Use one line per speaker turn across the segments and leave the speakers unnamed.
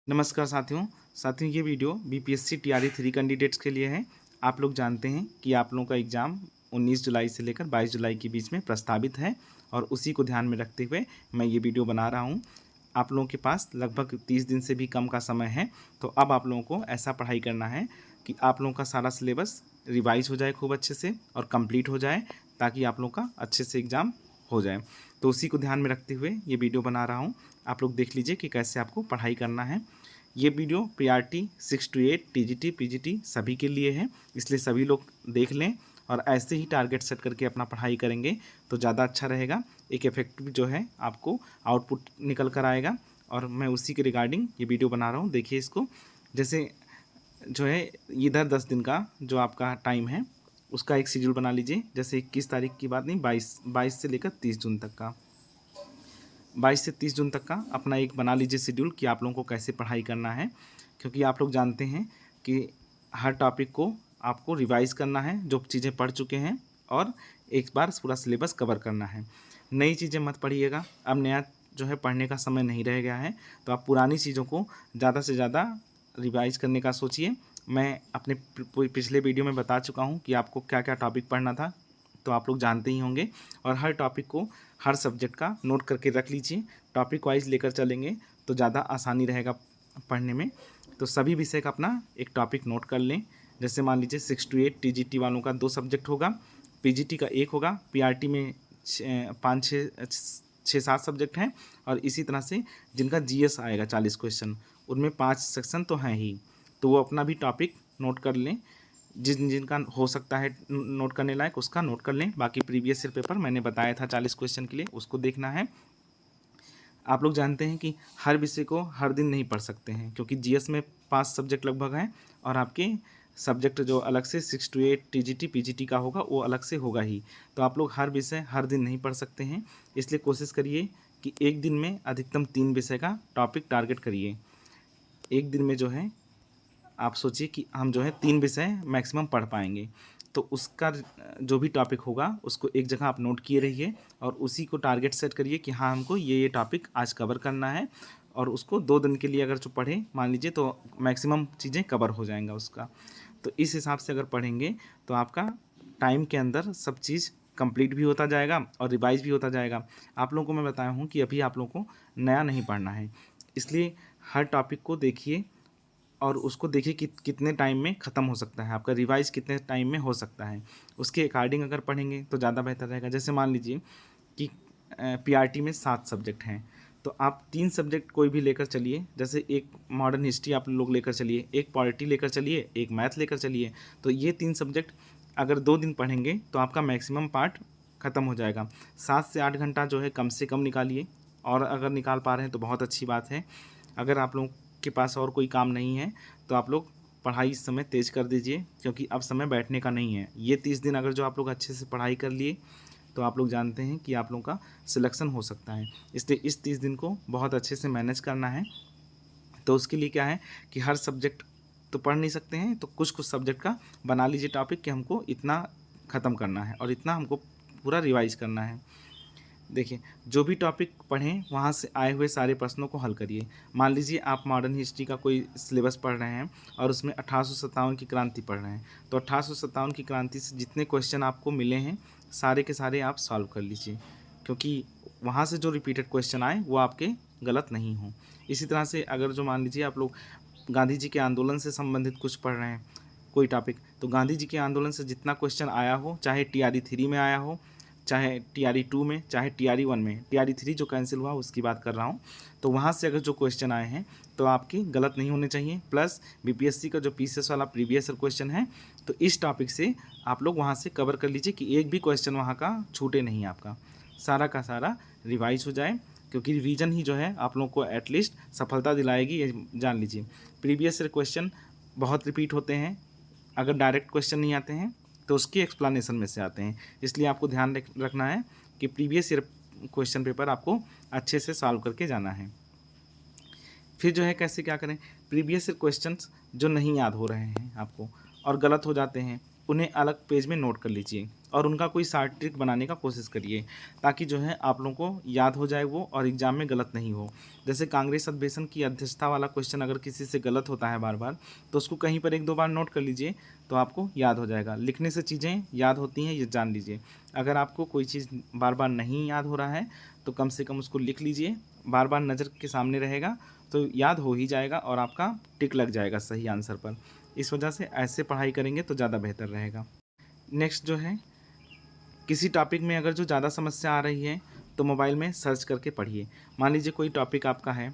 नमस्कार साथियों ये वीडियो बीपीएससी टीआरई 3 कैंडिडेट्स के लिए है। आप लोग जानते हैं कि आप लोगों का एग्ज़ाम 19 जुलाई से लेकर 22 जुलाई के बीच में प्रस्तावित है और उसी को ध्यान में रखते हुए मैं ये वीडियो बना रहा हूँ। आप लोगों के पास लगभग 30 दिन से भी कम का समय है, तो अब आप लोगों को ऐसा पढ़ाई करना है कि आप लोगों का सारा सिलेबस रिवाइज हो जाए खूब अच्छे से और कंप्लीट हो जाए, ताकि आप लोगों का अच्छे से एग्ज़ाम हो जाए। तो उसी को ध्यान में रखते हुए ये वीडियो बना रहा हूँ। आप लोग देख लीजिए कि कैसे आपको पढ़ाई करना है। ये video PRT 6 to 8 TGT PGT सभी के लिए है, इसलिए सभी लोग देख लें और ऐसे ही टारगेट सेट करके अपना पढ़ाई करेंगे तो ज़्यादा अच्छा रहेगा। एक इफेक्टिव जो है आपको आउटपुट निकल कर आएगा और मैं उसी के रिगार्डिंग ये वीडियो बना रहा हूँ। देखिए इसको, जैसे जो है इधर 10 दिन का जो आपका टाइम है उसका एक शेड्यूल बना लीजिए। जैसे 21 तारीख की बात नहीं, 22 से लेकर 30 जून तक का, 22 से 30 जून तक का अपना एक बना लीजिए शेड्यूल कि आप लोगों को कैसे पढ़ाई करना है। क्योंकि आप लोग जानते हैं कि हर टॉपिक को आपको रिवाइज़ करना है, जो चीज़ें पढ़ चुके हैं, और एक बार पूरा सिलेबस कवर करना है। नई चीज़ें मत पढ़िएगा, अब नया जो है पढ़ने का समय नहीं रह गया है, तो आप पुरानी चीज़ों को ज़्यादा से ज़्यादा रिवाइज़ करने का सोचिए। मैं अपने पिछले वीडियो में बता चुका हूँ कि आपको क्या क्या टॉपिक पढ़ना था, तो आप लोग जानते ही होंगे। और हर टॉपिक को, हर सब्जेक्ट का नोट करके रख लीजिए। टॉपिक वाइज लेकर चलेंगे तो ज़्यादा आसानी रहेगा पढ़ने में। तो सभी विषय का अपना एक टॉपिक नोट कर लें। जैसे मान लीजिए 6 to 8 टीजीटी वालों का 2 सब्जेक्ट होगा, पीजीटी का 1 होगा, पीआरटी में 5-6-7 सब्जेक्ट हैं, और इसी तरह से जिनका जीएस आएगा 40 क्वेश्चन, उनमें 5 सेक्शन तो हैं ही, तो वो अपना भी टॉपिक नोट कर लें। जिनका हो सकता है नोट करने लायक उसका नोट कर लें। बाकी प्रीवियस ईयर पेपर मैंने बताया था 40 क्वेश्चन के लिए, उसको देखना है। आप लोग जानते हैं कि हर विषय को हर दिन नहीं पढ़ सकते हैं, क्योंकि जीएस में 5 सब्जेक्ट लगभग हैं और आपके सब्जेक्ट जो अलग से 6 to 8 टीजीटी पीजीटी का होगा वो अलग से होगा ही। तो आप लोग हर विषय हर दिन नहीं पढ़ सकते हैं, इसलिए कोशिश करिए कि एक दिन में अधिकतम 3 विषय का टॉपिक टारगेट करिए। एक दिन में जो है आप सोचिए कि हम जो है 3 विषय मैक्सिमम पढ़ पाएंगे, तो उसका जो भी टॉपिक होगा उसको एक जगह आप नोट किए रहिए और उसी को टारगेट सेट करिए कि हाँ हमको ये टॉपिक आज कवर करना है, और उसको 2 दिन के लिए अगर जो पढ़े मान लीजिए तो मैक्सिमम चीज़ें कवर हो जाएगा उसका। तो इस हिसाब से अगर पढ़ेंगे तो आपका टाइम के अंदर सब चीज़ कंप्लीट भी होता जाएगा और रिवाइज भी होता जाएगा। आप लोगों को मैं बताया हूँ कि अभी आप लोगों को नया नहीं पढ़ना है, इसलिए हर टॉपिक को देखिए और उसको देखिए कि कितने टाइम में ख़त्म हो सकता है, आपका रिवाइज़ कितने टाइम में हो सकता है। उसके अकॉर्डिंग अगर पढ़ेंगे तो ज़्यादा बेहतर रहेगा। जैसे मान लीजिए कि पीआरटी में 7 सब्जेक्ट हैं, तो आप 3 सब्जेक्ट कोई भी लेकर चलिए। जैसे एक मॉडर्न हिस्ट्री आप लोग लेकर चलिए, एक पॉलिटी लेकर चलिए, एक मैथ लेकर चलिए। तो ये 3 सब्जेक्ट अगर 2 दिन पढ़ेंगे तो आपका मैक्सिमम पार्ट ख़त्म हो जाएगा। 7 से 8 घंटा जो है कम से कम निकालिए, और अगर निकाल पा रहे हैं तो बहुत अच्छी बात है। अगर आप लोग के पास और कोई काम नहीं है तो आप लोग पढ़ाई इस समय तेज़ कर दीजिए, क्योंकि अब समय बैठने का नहीं है। ये 30 दिन अगर जो आप लोग अच्छे से पढ़ाई कर लिए तो आप लोग जानते हैं कि आप लोगों का सिलेक्शन हो सकता है। इसलिए इस 30 दिन को बहुत अच्छे से मैनेज करना है। तो उसके लिए क्या है कि हर सब्जेक्ट तो पढ़ नहीं सकते हैं, तो कुछ कुछ सब्जेक्ट का बना लीजिए टॉपिक कि हमको इतना ख़त्म करना है और इतना हमको पूरा रिवाइज करना है। देखिए, जो भी टॉपिक पढ़ें वहाँ से आए हुए सारे प्रश्नों को हल करिए। मान लीजिए आप मॉडर्न हिस्ट्री का कोई सिलेबस पढ़ रहे हैं और उसमें 1857 की क्रांति पढ़ रहे हैं, तो 1857 की क्रांति से जितने क्वेश्चन आपको मिले हैं सारे के सारे आप सॉल्व कर लीजिए, क्योंकि वहाँ से जो रिपीटेड क्वेश्चन आए वो आपके गलत नहीं हों। इसी तरह से अगर जो मान लीजिए आप लोग गांधी जी के आंदोलन से संबंधित कुछ पढ़ रहे हैं कोई टॉपिक, तो गांधी जी के आंदोलन से जितना क्वेश्चन आया हो, चाहे टीआरई 3 में आया हो, चाहे टीआरई 2 में, चाहे टीआरई 1 में, टीआरई 3 जो कैंसिल हुआ उसकी बात कर रहा हूँ, तो वहाँ से अगर जो क्वेश्चन आए हैं तो आपकी गलत नहीं होने चाहिए। प्लस बीपीएससी का जो पीसीएस वाला प्रीवियस क्वेश्चन है, तो इस टॉपिक से आप लोग वहाँ से कवर कर लीजिए कि एक भी क्वेश्चन वहाँ का छूटे नहीं, आपका सारा का सारा रिवाइज हो जाए, क्योंकि रिवीजन ही जो है आप लोग को एटलीस्ट सफलता दिलाएगी, ये जान लीजिए। प्रीवियस क्वेश्चन बहुत रिपीट होते हैं, अगर डायरेक्ट क्वेश्चन नहीं आते हैं तो उसकी एक्सप्लेनेशन में से आते हैं, इसलिए आपको ध्यान रखना है कि प्रीवियस ईयर क्वेश्चन पेपर आपको अच्छे से सॉल्व करके जाना है। फिर जो है कैसे क्या करें, प्रीवियस ईयर क्वेश्चंस जो नहीं याद हो रहे हैं आपको और गलत हो जाते हैं, उन्हें अलग पेज में नोट कर लीजिए और उनका कोई शार्ट ट्रिक बनाने का कोशिश करिए, ताकि जो है आप लोगों को याद हो जाए वो और एग्ज़ाम में गलत नहीं हो। जैसे कांग्रेस अधिवेशन की अध्यक्षता वाला क्वेश्चन अगर किसी से गलत होता है बार बार, तो उसको कहीं पर 1-2 बार नोट कर लीजिए, तो आपको याद हो जाएगा। लिखने से चीज़ें याद होती हैं, ये जान लीजिए। अगर आपको कोई चीज़ बार बार नहीं याद हो रहा है तो कम से कम उसको लिख लीजिए, बार बार नज़र के सामने रहेगा तो याद हो ही जाएगा और आपका टिक लग जाएगा सही आंसर पर। इस वजह से ऐसे पढ़ाई करेंगे तो ज़्यादा बेहतर रहेगा। नेक्स्ट जो है, किसी टॉपिक में अगर जो ज़्यादा समस्या आ रही है तो मोबाइल में सर्च करके पढ़िए। मान लीजिए कोई टॉपिक आपका है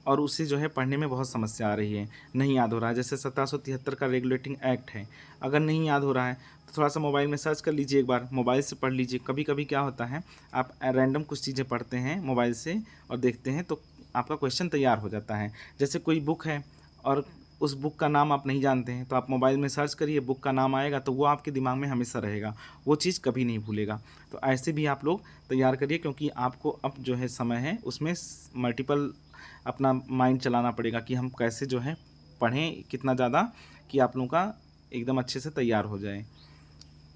और उसे जो है पढ़ने में बहुत समस्या आ रही है, नहीं याद हो रहा है, जैसे 1773 का रेगुलेटिंग एक्ट है, अगर नहीं याद हो रहा है तो थोड़ा सा मोबाइल में सर्च कर लीजिए, एक बार मोबाइल से पढ़ लीजिए। कभी कभी क्या होता है, आप रैंडम कुछ चीज़ें पढ़ते हैं मोबाइल से और देखते हैं तो आपका क्वेश्चन तैयार हो जाता है। जैसे कोई बुक है और उस बुक का नाम आप नहीं जानते हैं तो आप मोबाइल में सर्च करिए, बुक का नाम आएगा तो वो आपके दिमाग में हमेशा रहेगा, वो चीज़ कभी नहीं भूलेगा। तो ऐसे भी आप लोग तैयार करिए, क्योंकि आपको अब जो है समय है उसमें मल्टीपल अपना माइंड चलाना पड़ेगा कि हम कैसे जो है पढ़ें कितना ज़्यादा कि आप लोगों का एकदम अच्छे से तैयार हो जाए।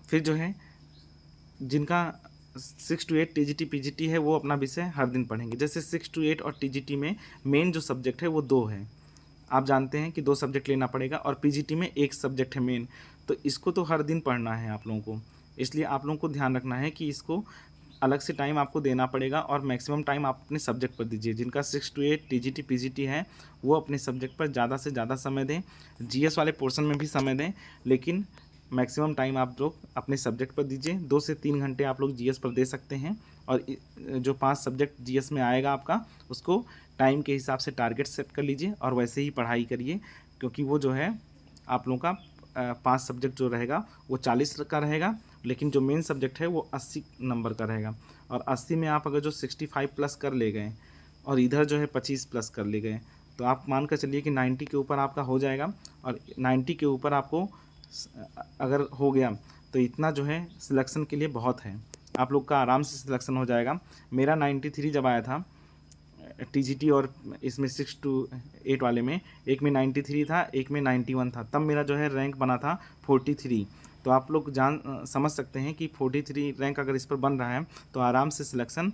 फिर जो है जिनका 6 to 8 टीजीटी पीजीटी है वो अपना विषय हर दिन पढ़ेंगे। जैसे 6 to 8 और टीजीटी में मेन जो सब्जेक्ट है वो 2 है, आप जानते हैं कि 2 सब्जेक्ट लेना पड़ेगा, और पीजीटी में 1 सब्जेक्ट है मेन, तो इसको तो हर दिन पढ़ना है आप लोगों को। इसलिए आप लोगों को ध्यान रखना है कि इसको अलग से टाइम आपको देना पड़ेगा और मैक्सिमम टाइम आप अपने सब्जेक्ट पर दीजिए। जिनका 6 to 8 टीजीटी पीजीटी है वो अपने सब्जेक्ट पर ज़्यादा से ज़्यादा समय दें, जीएस वाले पोर्शन में भी समय दें, लेकिन मैक्सिमम टाइम आप लोग अपने सब्जेक्ट पर दीजिए। 2 से 3 घंटे आप लोग जीएस पर दे सकते हैं, और जो 5 सब्जेक्ट जीएस में आएगा आपका उसको टाइम के हिसाब से टारगेट सेट कर लीजिए और वैसे ही पढ़ाई करिए, क्योंकि वो जो है आप लोगों का 5 सब्जेक्ट जो रहेगा वो 40 का रहेगा, लेकिन जो मेन सब्जेक्ट है वो 80 नंबर का रहेगा। और 80 में आप अगर जो 65 प्लस कर ले गए और इधर जो है 25 प्लस कर ले गए, तो आप मान कर चलिए कि 90 के ऊपर आपका हो जाएगा। और 90 के ऊपर आपको अगर हो गया तो इतना जो है सिलेक्शन के लिए बहुत है, आप लोग का आराम से सिलेक्शन हो जाएगा। मेरा 93 जब आया था टीजीटी और इसमें 6 to 8 वाले में, एक में 93 था, एक में 91 था, तब मेरा जो है रैंक बना था 43। तो आप लोग समझ सकते हैं कि 43 रैंक अगर इस पर बन रहा है तो आराम से सिलेक्शन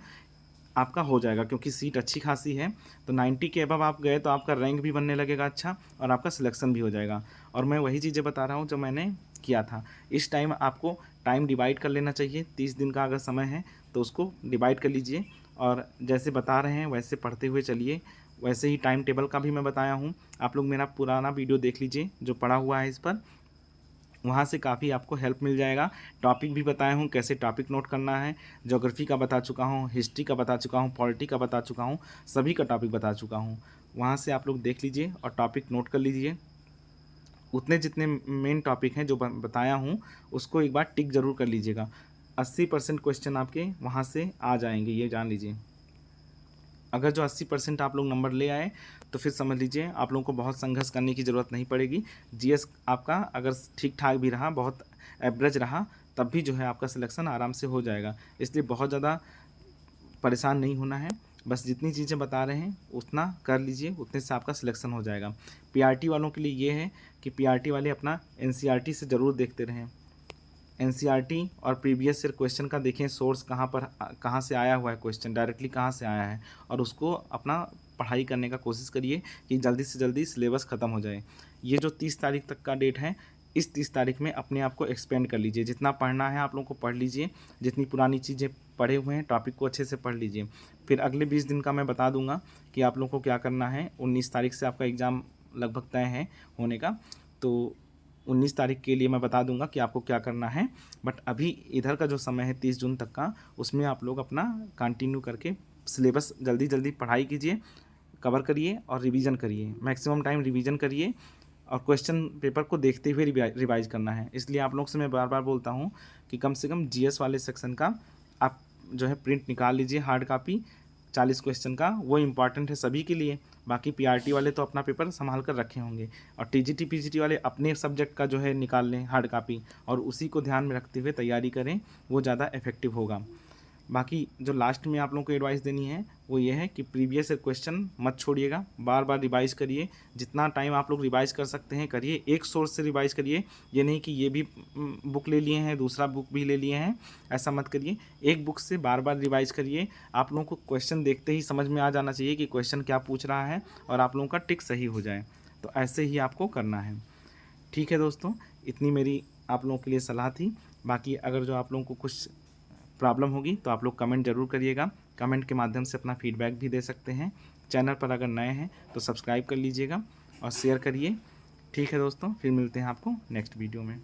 आपका हो जाएगा, क्योंकि सीट अच्छी खासी है। तो 90 के अबव आप गए तो आपका रैंक भी बनने लगेगा अच्छा, और आपका सिलेक्शन भी हो जाएगा। और मैं वही चीज़ें बता रहा हूँ जो मैंने किया था। इस टाइम आपको टाइम डिवाइड कर लेना चाहिए, 30 दिन का अगर समय है तो उसको डिवाइड कर लीजिए, और जैसे बता रहे हैं वैसे पढ़ते हुए चलिए। वैसे ही टाइम टेबल का भी मैं बताया हूँ, आप लोग मेरा पुराना वीडियो देख लीजिए जो पड़ा हुआ है इस पर, वहाँ से काफ़ी आपको हेल्प मिल जाएगा। टॉपिक भी बताया हूँ कैसे टॉपिक नोट करना है, ज्योग्राफी का बता चुका हूँ, हिस्ट्री का बता चुका हूँ, पॉलिटी का बता चुका हूँ, सभी का टॉपिक बता चुका हूँ। वहाँ से आप लोग देख लीजिए और टॉपिक नोट कर लीजिए। उतने जितने मेन टॉपिक हैं जो बताया हूँ उसको एक बार टिक ज़रूर कर लीजिएगा। 80% क्वेश्चन आपके वहाँ से आ जाएंगे, ये जान लीजिए। अगर जो 80% आप लोग नंबर ले आए तो फिर समझ लीजिए आप लोगों को बहुत संघर्ष करने की ज़रूरत नहीं पड़ेगी। जीएस आपका अगर ठीक ठाक भी रहा, बहुत एवरेज रहा, तब भी जो है आपका सिलेक्शन आराम से हो जाएगा। इसलिए बहुत ज़्यादा परेशान नहीं होना है, बस जितनी चीज़ें बता रहे हैं उतना कर लीजिए, उतने से आपका सिलेक्शन हो जाएगा। पीआरटी वालों के लिए ये है कि पीआरटी वाले अपना एनसीईआरटी से ज़रूर देखते रहें। एनसीईआरटी और प्रीवियस ईयर क्वेश्चन का देखें सोर्स कहाँ से आया हुआ है, क्वेश्चन डायरेक्टली कहाँ से आया है, और उसको अपना पढ़ाई करने का कोशिश करिए कि जल्दी से जल्दी सिलेबस ख़त्म हो जाए। ये जो 30 तारीख तक का डेट है, इस 30 तारीख में अपने आप को एक्सपेंड कर लीजिए। जितना पढ़ना है आप लोगों को पढ़ लीजिए, जितनी पुरानी चीज़ें पढ़े हुए हैं टॉपिक को अच्छे से पढ़ लीजिए। फिर अगले 20 दिन का मैं बता दूंगा कि आप लोगों को क्या करना है। 19 तारीख से आपका एग्ज़ाम लगभग तय है होने का, तो 19 तारीख के लिए मैं बता दूंगा कि आपको क्या करना है। बट अभी इधर का जो समय है 30 जून तक का, उसमें आप लोग अपना कंटिन्यू करके सिलेबस जल्दी जल्दी पढ़ाई कीजिए, कवर करिए और रिवीजन करिए। मैक्सिमम टाइम रिवीजन करिए और क्वेश्चन पेपर को देखते हुए रिवाइज करना है। इसलिए आप लोग से मैं बार बार बोलता हूँ कि कम से कम जीएस वाले सेक्शन का आप जो है प्रिंट निकाल लीजिए, हार्ड कापी 40 क्वेश्चन का, वो इम्पॉर्टेंट है सभी के लिए। बाकी पीआरटी वाले तो अपना पेपर संभाल कर रखे होंगे, और टीजीटी पीजीटी वाले अपने सब्जेक्ट का जो है निकाल लें हार्ड कापी, और उसी को ध्यान में रखते हुए तैयारी करें, वो ज़्यादा इफेक्टिव होगा। बाकी जो लास्ट में आप लोगों को एडवाइस देनी है वो ये है कि प्रीवियस क्वेश्चन मत छोड़िएगा, बार बार रिवाइज़ करिए, जितना टाइम आप लोग रिवाइज़ कर सकते हैं करिए, एक सोर्स से रिवाइज़ करिए। ये नहीं कि ये भी बुक ले लिए हैं दूसरा बुक भी ले लिए हैं, ऐसा मत करिए। एक बुक से बार बार रिवाइज़ करिए। आप लोगों को क्वेश्चन देखते ही समझ में आ जाना चाहिए कि क्वेश्चन क्या पूछ रहा है और आप लोगों का टिक सही हो जाए, तो ऐसे ही आपको करना है। ठीक है दोस्तों, इतनी मेरी आप लोगों के लिए सलाह थी। बाकी अगर जो आप लोगों को कुछ प्रॉब्लम होगी तो आप लोग कमेंट ज़रूर करिएगा, कमेंट के माध्यम से अपना फीडबैक भी दे सकते हैं। चैनल पर अगर नए हैं तो सब्सक्राइब कर लीजिएगा और शेयर करिए। ठीक है दोस्तों, फिर मिलते हैं आपको नेक्स्ट वीडियो में।